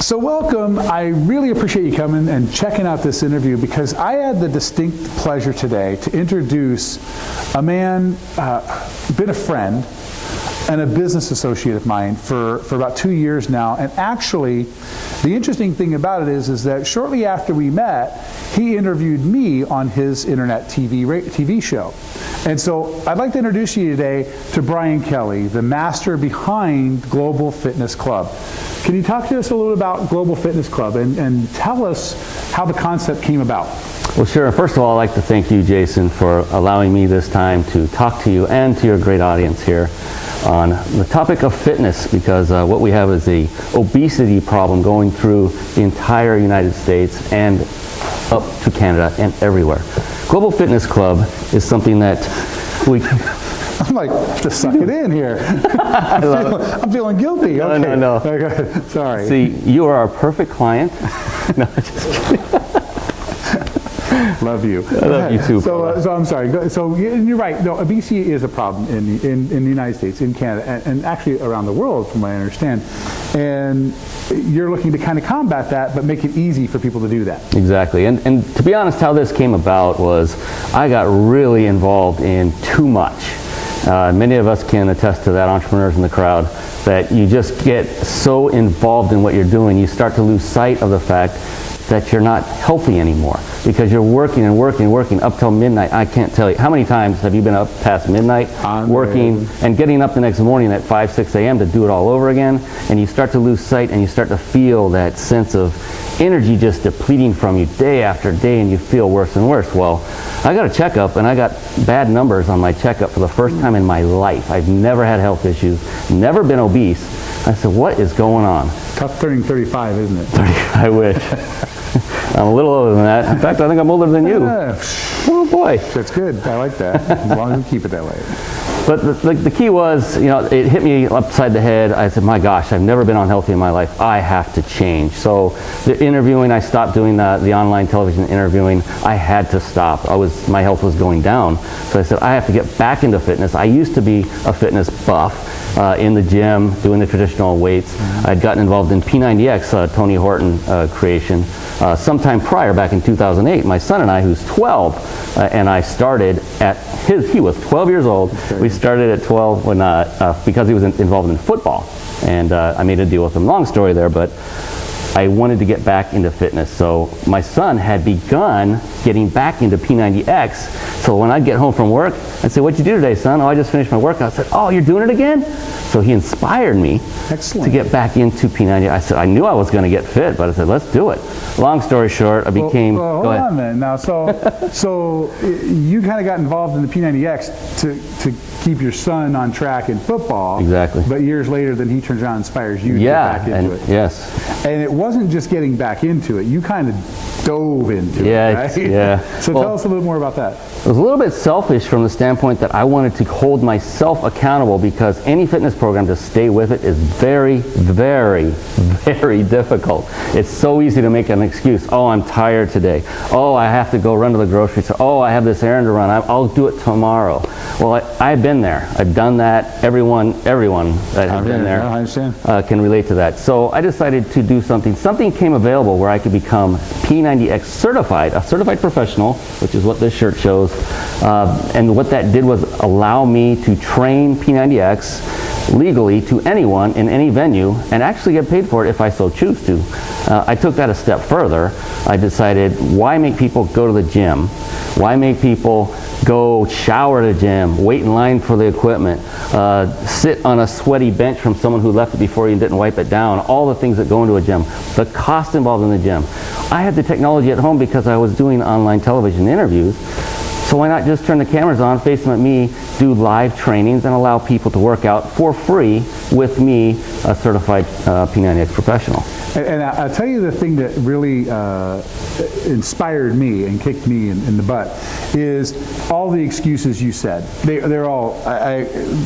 So welcome. I really appreciate you coming and checking out this interview because I had the distinct pleasure today to introduce a man, been a friend, and a business associate of mine for about 2 years now. And actually, the interesting thing about it is that shortly after we met, he interviewed me on his internet TV show. And so I'd like to introduce you today to Brian Kelly, the master behind Global Fitness Club. Can you talk to us a little about Global Fitness Club and tell us how the concept came about? Well, sure. First of all, I'd like to thank you, Jason, for allowing me this time to talk to you and to your great audience here on the topic of fitness, because what we have is a obesity problem going through the entire United States and up to Canada and everywhere. Global Fitness Club is something that we... I'm like, just suck it in here. I'm feeling guilty. Okay. No. Okay. Sorry. See, you are our perfect client. No, just kidding. Love you. I love you too. So I'm sorry. So you're right. No, obesity is a problem in the United States, in Canada, and actually around the world, from what I understand. And you're looking to kind of combat that, but make it easy for people to do that. Exactly. And to be honest, how this came about was I got really involved in too much. Many of us can attest to that, entrepreneurs in the crowd, that you just get so involved in what you're doing, you start to lose sight of the fact that you're not healthy anymore because you're working and working and working up till midnight. I can't tell you. How many times have you been up past midnight working and getting up the next morning at 5, 6 a.m. to do it all over again? And you start to lose sight and you start to feel that sense of energy just depleting from you day after day, and you feel worse and worse. Well, I got a checkup and I got bad numbers on my checkup for the first time in my life. I've never had health issues, never been obese. I said, what is going on? Tough turning 35, isn't it? 30, I wish. I'm a little older than that. In fact, I think I'm older than you. Oh boy. That's good. I like that. As long as we keep it that way. But the key was, it hit me upside the head. I said, my gosh, I've never been unhealthy in my life. I have to change. So the interviewing, I stopped doing the online television interviewing. I had to stop. My health was going down. So I said, I have to get back into fitness. I used to be a fitness buff in the gym, doing the traditional weights. I'd gotten involved in P90X, Tony Horton creation, sometime prior, back in 2008. My son and I, who's 12, and I started at he was 12 years old. Okay. We started at 12 when, because he was involved in football. And I made a deal with him. Long story there, but I wanted to get back into fitness. So my son had begun getting back into P90X. So when I'd get home from work, I'd say, what'd you do today, son? Oh, I just finished my workout. I said, oh, you're doing it again? So he inspired me to get back into P90X. I said, I knew I was going to get fit, but I said, let's do it. Long story short, I became... Well, hold on a minute. Now, so you kind of got involved in the P90X to keep your son on track in football. Exactly. But years later, then he turns around and inspires you to get back into it. Yes. And it wasn't just getting back into it. You kind of dove into it, right? Yeah. So tell us a little more about that. It was a little bit selfish from the standpoint that I wanted to hold myself accountable, because any fitness program, to stay with it is very, very, very difficult. It's so easy to make an excuse. Oh, I'm tired today. Oh, I have to go run to the grocery store. Oh, I have this errand to run. I'll do it tomorrow. Well, I've been there. I've done that. Everyone that has been there can relate to that. So I decided to do something. Something came available where I could become P90X certified, a certified professional, which is what this shirt shows. And what that did was allow me to train P90X legally to anyone in any venue and actually get paid for it if I so choose to. I took that a step further. I decided, why make people go to the gym? Why make people go shower at a gym, wait in line for the equipment, sit on a sweaty bench from someone who left it before you and didn't wipe it down, all the things that go into a gym, the cost involved in the gym. I had the technology at home because I was doing online television interviews. So why not just turn the cameras on, face them at me, do live trainings, and allow people to work out for free with me, a certified P90X professional. And I'll tell you the thing that really inspired me and kicked me in the butt is all the excuses you said. They're all,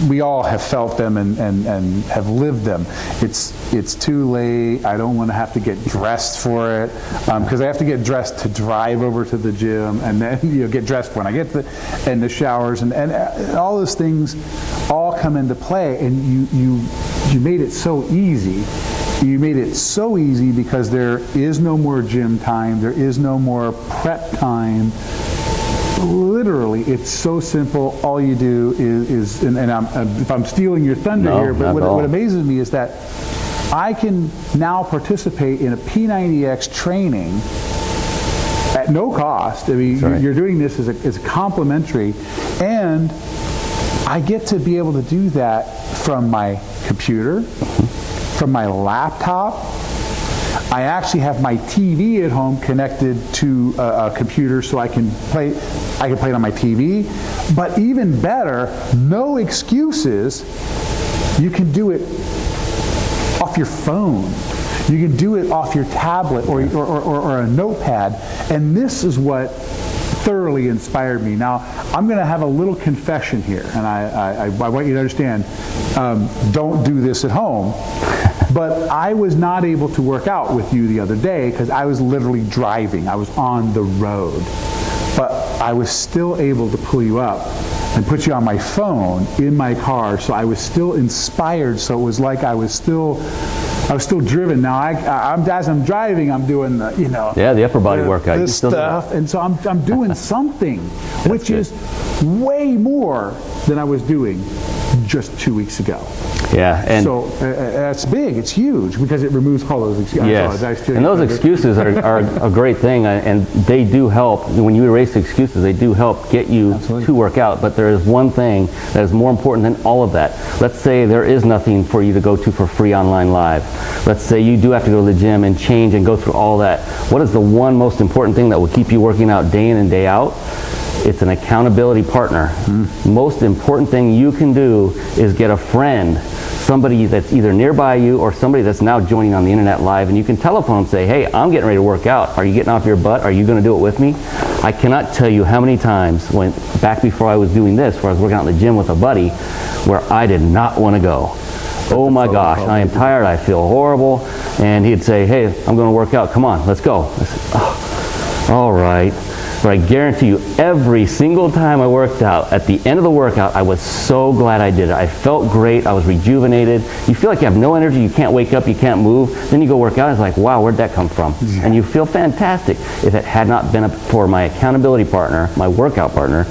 we all have felt them and have lived them. It's too late. I don't want to have to get dressed for it because I have to get dressed to drive over to the gym, and then get dressed when I get in the showers, and all those things all come into play. And you made it so easy You made it so easy because there is no more gym time, there is no more prep time. Literally, it's so simple. All you do is and if I'm stealing your thunder here, but what amazes me is that I can now participate in a P90X training at no cost. I mean, you're doing this as a complimentary, and I get to be able to do that from my computer, from my laptop. I actually have my TV at home connected to a computer, so I can play it on my TV. But even better, no excuses. You can do it off your phone. You can do it off your tablet or a notepad. And this is what thoroughly inspired me. Now, I'm going to have a little confession here, and I want you to understand, don't do this at home. But I was not able to work out with you the other day because I was literally driving. I was on the road. But I was still able to pull you up and put you on my phone in my car, so I was still inspired. So it was like I was still driven. Now as I'm driving, I'm doing the the upper body workout, this stuff, and so I'm doing something, which is way more than I was doing just 2 weeks ago. Yeah, and so that's big. It's huge because it removes all those excuses. Yes, and those excuses are a great thing, and they do help. When you erase excuses, they do help get you to work out. But there is one thing that is more important than all of that. Let's say there is nothing for you to go to for free online live. Let's say you do have to go to the gym and change and go through all that. What is the one most important thing that will keep you working out day in and day out? It's an accountability partner. Most important thing you can do is get a friend, somebody that's either nearby you or somebody that's now joining on the internet live, and you can telephone and say, hey, I'm getting ready to work out. Are you getting off your butt? Are you going to do it with me? I cannot tell you how many times back before I was doing this, where I was working out in the gym with a buddy, where I did not want to go. Oh my gosh, I am tired, I feel horrible. And he'd say, hey, I'm going to work out, come on, let's go. I said, oh, all right. But I guarantee you, every single time I worked out, at the end of the workout, I was so glad I did it. I felt great, I was rejuvenated. You feel like you have no energy, you can't wake up, you can't move. Then you go work out, it's like, wow, where'd that come from? And you feel fantastic. If it had not been for my accountability partner, my workout partner,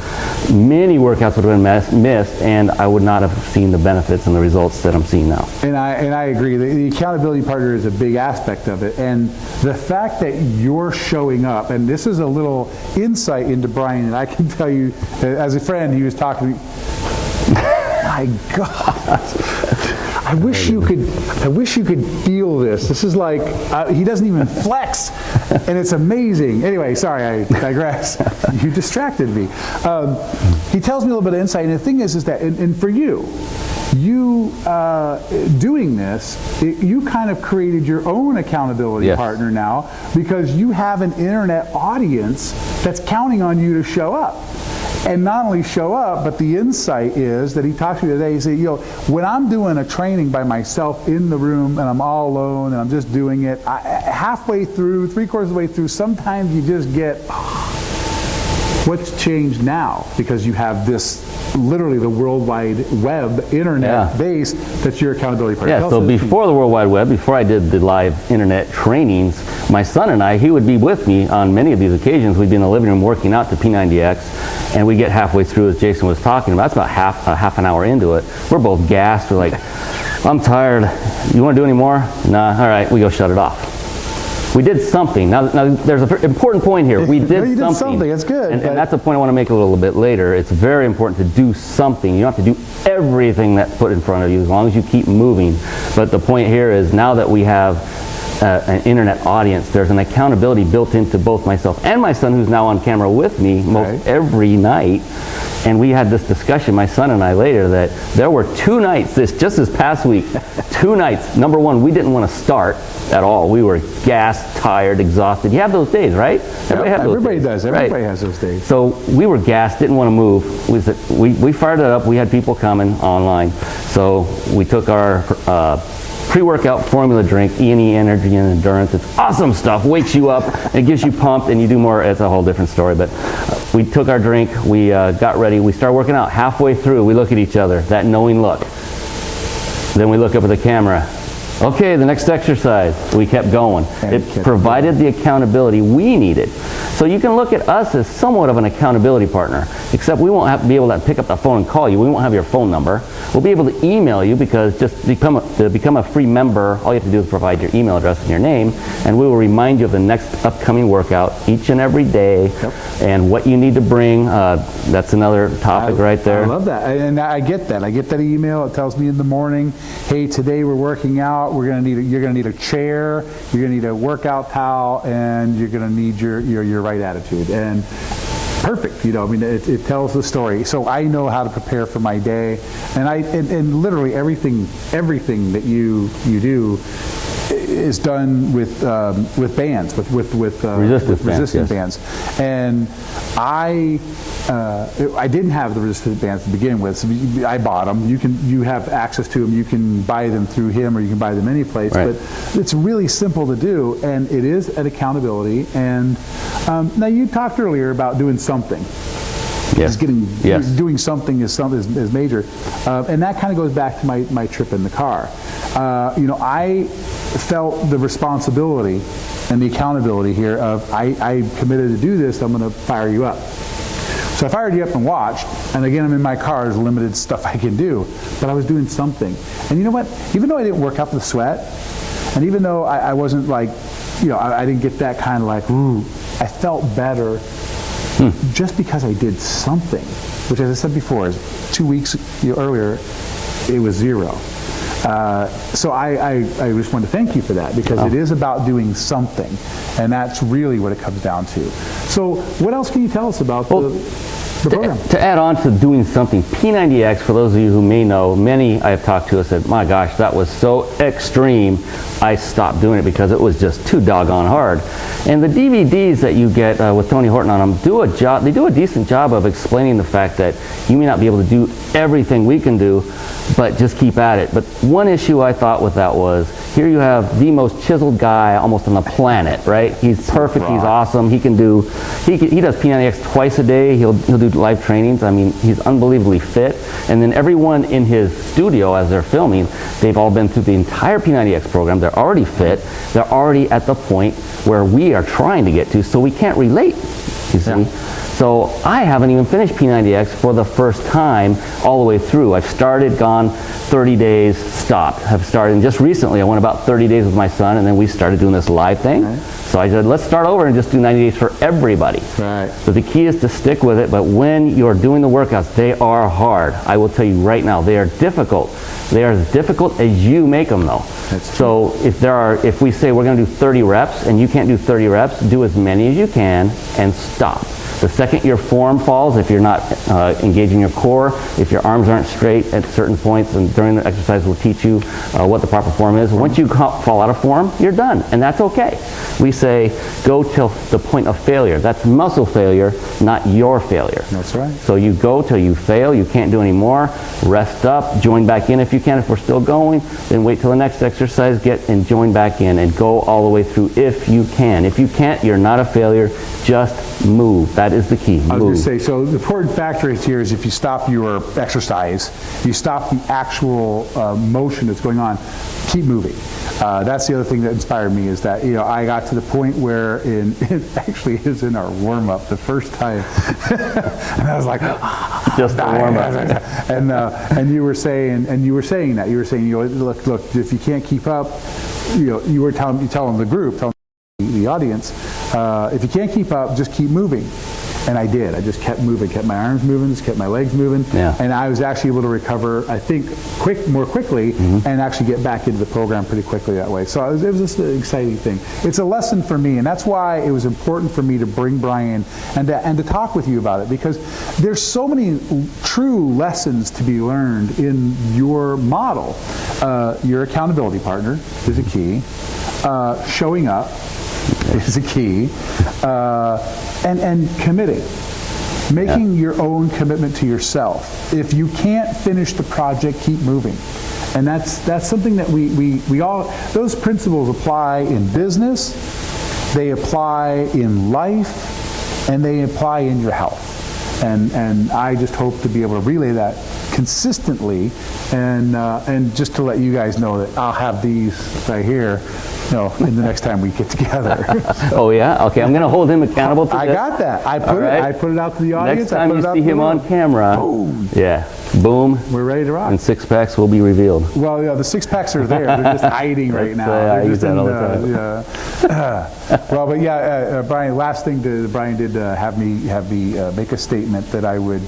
many workouts would have been missed, and I would not have seen the benefits and the results that I'm seeing now. And I agree. The accountability partner is a big aspect of it. And the fact that you're showing up, and this is a little insight into Brian, and I can tell you, as a friend, he was talking to me, my God, I wish you could feel this. This is like, he doesn't even flex, and it's amazing. Anyway, sorry, I digress. You distracted me. He tells me a little bit of insight, and the thing is that, and for you doing this, you kind of created your own accountability partner now, because you have an internet audience that's counting on you to show up. And not only show up, but the insight is that he talked to me today. He said, when I'm doing a training by myself in the room and I'm all alone and I'm just doing it, halfway through, 3/4 of the way through, sometimes you just get, what's changed now? Because you have this, literally the World Wide Web internet base that's your accountability partner. Yeah, so before the World Wide Web, before I did the live internet trainings, my son and I, he would be with me on many of these occasions. We'd be in the living room working out to P90X, and we get halfway through, as Jason was talking about. That's about half an hour into it. We're both gassed. We're like, I'm tired. You want to do any more? Nah, all right, we go shut it off. We did something. Now there's an important point here. We did something. That's good. And that's a point I want to make a little bit later. It's very important to do something. You don't have to do everything that's put in front of you, as long as you keep moving. But the point here is, now that we have an internet audience, there's an accountability built into both myself and my son, who's now on camera with me most every night. And we had this discussion, my son and I, later, that there were 2 nights, just this past week, 2 nights. Number one, we didn't want to start at all. We were gassed, tired, exhausted. You have those days, right? Everybody does. Everybody has those days. So we were gassed, didn't want to move. We fired it up. We had people coming online. So we took our pre-workout formula drink, E&E Energy and Endurance. It's awesome stuff. Wakes you up. It gives you pumped, and you do more. It's a whole different story. But we took our drink. We got ready. We started working out. Halfway through, we look at each other, that knowing look. Then we look up at the camera. Okay, the next exercise. We kept going. It provided the accountability we needed. So you can look at us as somewhat of an accountability partner, except we won't have to be able to pick up the phone and call you. We won't have your phone number. We'll be able to email you, because just to become a free member, all you have to do is provide your email address and your name, and we will remind you of the next upcoming workout each and every day, and what you need to bring. That's another topic right there. I love that, and I get that. I get that email. It tells me in the morning, hey, today we're working out. You're going to need a chair. You're going to need a workout towel, and you're going to need your right attitude. And perfect, I mean, it tells the story. So I know how to prepare for my day, and literally everything that you do is done with bands, with resistance bands. And I didn't have the resistance bands to begin with, so I bought them. You have access to them. You can buy them through him, or you can buy them any place. Right. But it's really simple to do, and it is an accountability. And now you talked earlier about doing something. Yes. Doing something is major, and that kind of goes back to my trip in the car. I felt the responsibility and the accountability here of I committed to do this. I'm going to fire you up. So I fired you up and watched, and again, I'm in my car. There's limited stuff I can do, but I was doing something. And you know what? Even though I didn't work up the sweat, and even though I wasn't like, I didn't get that kind of like, ooh, I felt better. Just because I did something, which, as I said before, is 2 weeks earlier, it was 0. So I just want to thank you for that, because it is about doing something, and that's really what it comes down to. So what else can you tell us about the program? To add on to doing something, P90X, for those of you who may know, many I have talked to have said, my gosh, that was so extreme, I stopped doing it because it was just too doggone hard. And the DVDs that you get with Tony Horton on them do a job. They do a decent job of explaining the fact that you may not be able to do everything we can do, but just keep at it. But one issue I thought with that was, here you have the most chiseled guy almost on the planet, right? He's perfect, he's awesome, he does P90X twice a day, he'll do live trainings. I mean, he's unbelievably fit. And then everyone in his studio, as they're filming, they've all been through the entire P90X program, they're already fit, they're already at the point where we are trying to get to, so we can't relate, you see? So I haven't even finished P90X for the first time all the way through. I've started, gone 30 days, stopped. I've started, and just recently I went about 30 days with my son, and then we started doing this live thing. Right. So I said, let's start over and just do 90 days for everybody. Right. So the key is to stick with it, but when you're doing the workouts, they are hard. I will tell you right now, they are difficult. They are as difficult as you make them, though. So if we say we're going to do 30 reps, and you can't do 30 reps, do as many as you can and stop. The second your form falls, if you're not engaging your core, if your arms aren't straight at certain points, and during the exercise we'll teach you what the proper form is. Once you fall out of form, you're done, and that's okay. We say go till the point of failure. That's muscle failure, not your failure. That's right. So you go till you fail, you can't do any more, rest up, join back in if you can. If we're still going, then wait till the next exercise, get and join back in, and go all the way through if you can. If you can't, you're not a failure, just move. That is the key. I was going to say, so the important factor here is if you stop your exercise, you stop the actual motion that's going on, keep moving. That's the other thing that inspired me, is that I got to the point where it actually is in our warm-up the first time, and I was like, just the warm-up. And you were saying look, if you can't keep up, you were telling the group, telling the audience, if you can't keep up, just keep moving. And I did. I just kept moving, kept my arms moving, just kept my legs moving, and I was actually able to recover, I think, more quickly, and actually get back into the program pretty quickly that way. So it was just an exciting thing. It's a lesson for me, and that's why it was important for me to bring Brian and to talk with you about it, because there's so many true lessons to be learned in your model. Your accountability partner is a key. Showing up is a key. And committing. Making your own commitment to yourself. If you can't finish the project, keep moving. And that's something that we all, those principles apply in business, they apply in life, and they apply in your health. And I just hope to be able to relay that consistently, and just to let you guys know that I'll have these right here, in the next time we get together. Oh yeah? Okay, I'm going to hold him accountable to I this. got that. I put it out to the audience. Next time you see him on camera, boom. Yeah, boom. We're ready to rock. And six packs will be revealed. Well, the six packs are there. They're just hiding right now. I use that all the time. Well, but yeah, Brian. Last thing, Brian did have me make a statement that I would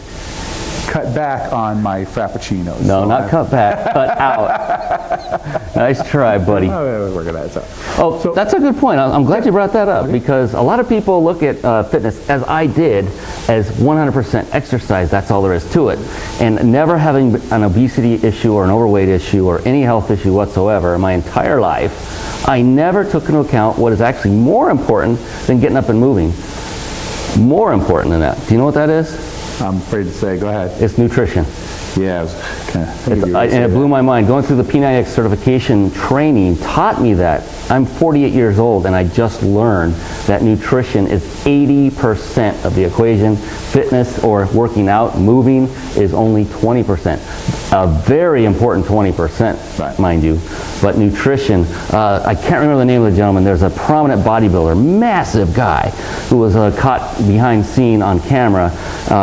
cut back on my frappuccinos. No, not cut back, cut out. Nice try, buddy. Oh, we're gonna. So that's a good point. I'm glad you brought that up, because a lot of people look at fitness, as I did, as 100% exercise. That's all there is to it. And never having an obesity issue or an overweight issue or any health issue whatsoever in my entire life, I never took into account what is actually more important than getting up and moving. More important than that. Do you know what that is? I'm afraid to say. Go ahead. It's nutrition. Yeah, and it blew my mind. Going through the P90X certification training taught me that. I'm 48 years old, and I just learned that nutrition is 80% of the equation. Fitness or working out, moving, is only 20%. A very important 20%, right, mind you. But nutrition, I can't remember the name of the gentleman. There's a prominent bodybuilder, massive guy, who was caught behind scene on camera.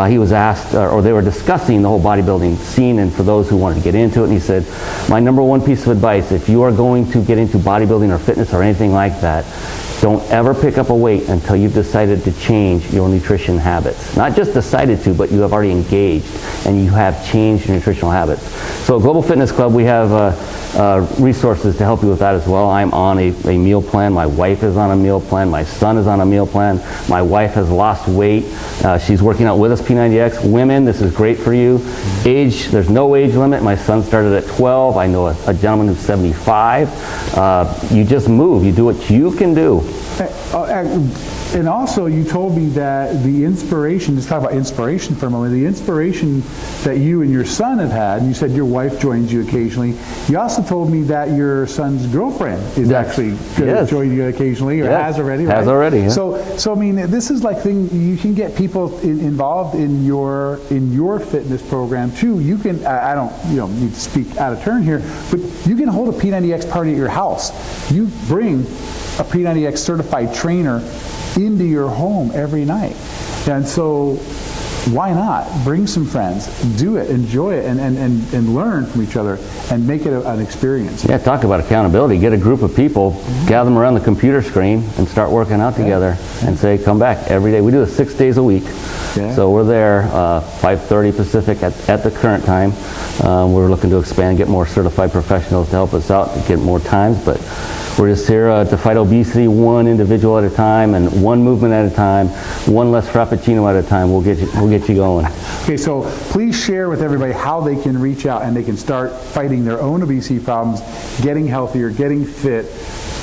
He was asked, or they were discussing the whole bodybuilding scene, and for those who wanted to get into it, and he said, my number one piece of advice, if you are going to get into bodybuilding or fitness or anything like that, don't ever pick up a weight until you've decided to change your nutrition habits. Not just decided to, but you have already engaged and you have changed your nutritional habits. So Global Fitness Club, we have resources to help you with that as well. I'm on a meal plan. My wife is on a meal plan. My son is on a meal plan. My wife has lost weight. She's working out with us, P90X. Women, this is great for you. Age, there's no age limit. My son started at 12. I know a gentleman who's 75. You just move. You do what you can do. And also, you told me that the inspiration, let's talk about inspiration for a moment, the inspiration that you and your son have had, and you said your wife joins you occasionally. You also told me that your son's girlfriend is actually going to join you occasionally, or has already, right? Has already, yeah. So I mean, this is like you can get people involved in your fitness program too. You can, I don't need to speak out of turn here, but you can hold a P90X party at your house. You bring a P90X certified trainer into your home every night. And so why not? Bring some friends, do it, enjoy it, and learn from each other and make it an experience. Yeah, talk about accountability. Get a group of people, gather them around the computer screen, and start working out together and say, come back every day. We do this 6 days a week. So we're there 5:30 Pacific at the current time. We're looking to expand, get more certified professionals to help us out, to get more times, but we're just here to fight obesity one individual at a time and one movement at a time, one less frappuccino at a time. We'll get you going. Okay, so please share with everybody how they can reach out and they can start fighting their own obesity problems, getting healthier, getting fit,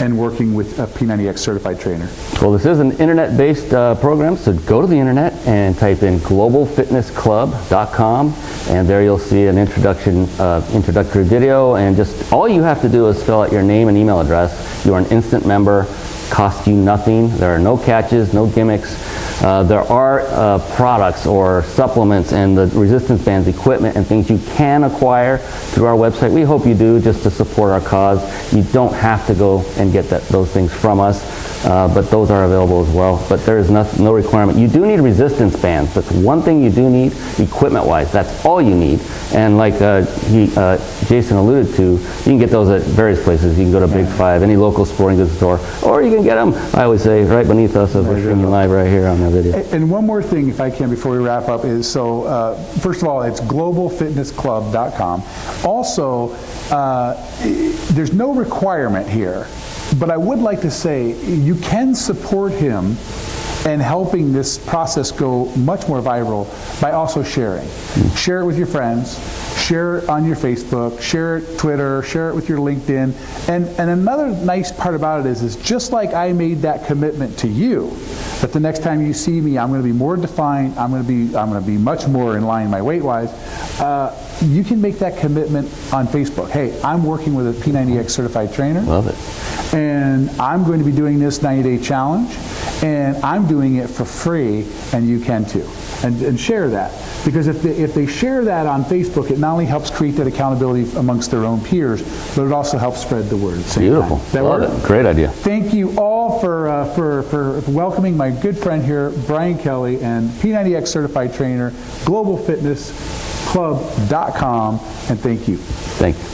and working with a P90X certified trainer. Well, this is an internet-based program, so go to the internet and type in globalfitnessclub.com, and there you'll see an introductory video, and just all you have to do is fill out your name and email address. You're an instant member, costs you nothing. There are no catches, no gimmicks. There are products or supplements and the resistance bands, equipment, and things you can acquire through our website. We hope you do, just to support our cause. You don't have to go and get those things from us, but those are available as well. But there is no requirement. You do need resistance bands. That's one thing you do need, equipment-wise. That's all you need. And like Jason alluded to, you can get those at various places. You can go to Big Five, any local sporting goods store, or you can get them, I always say, right beneath us as we're streaming live right here on the video. And one more thing, if I can, before we wrap up, is first of all, it's globalfitnessclub.com. Also, there's no requirement here, but I would like to say you can support him and helping this process go much more viral by also sharing. Share it with your friends, share it on your Facebook, share it Twitter, share it with your LinkedIn. And another nice part about it is just like I made that commitment to you, that the next time you see me, I'm going to be more defined, I'm going to be much more in line my weight-wise. You can make that commitment on Facebook. Hey, I'm working with a P90X certified trainer. Love it. And I'm going to be doing this 90-day challenge, and I'm doing it for free, and you can too. and share that. Because if they share that on Facebook, it not only helps create that accountability amongst their own peers, but it also helps spread the word at the same Beautiful. time. That Love work? it. Great idea. Thank you all for welcoming my good friend here, Brian Kelly, and P90X certified trainer, globalfitnessclub.com, and thank you. Thank you.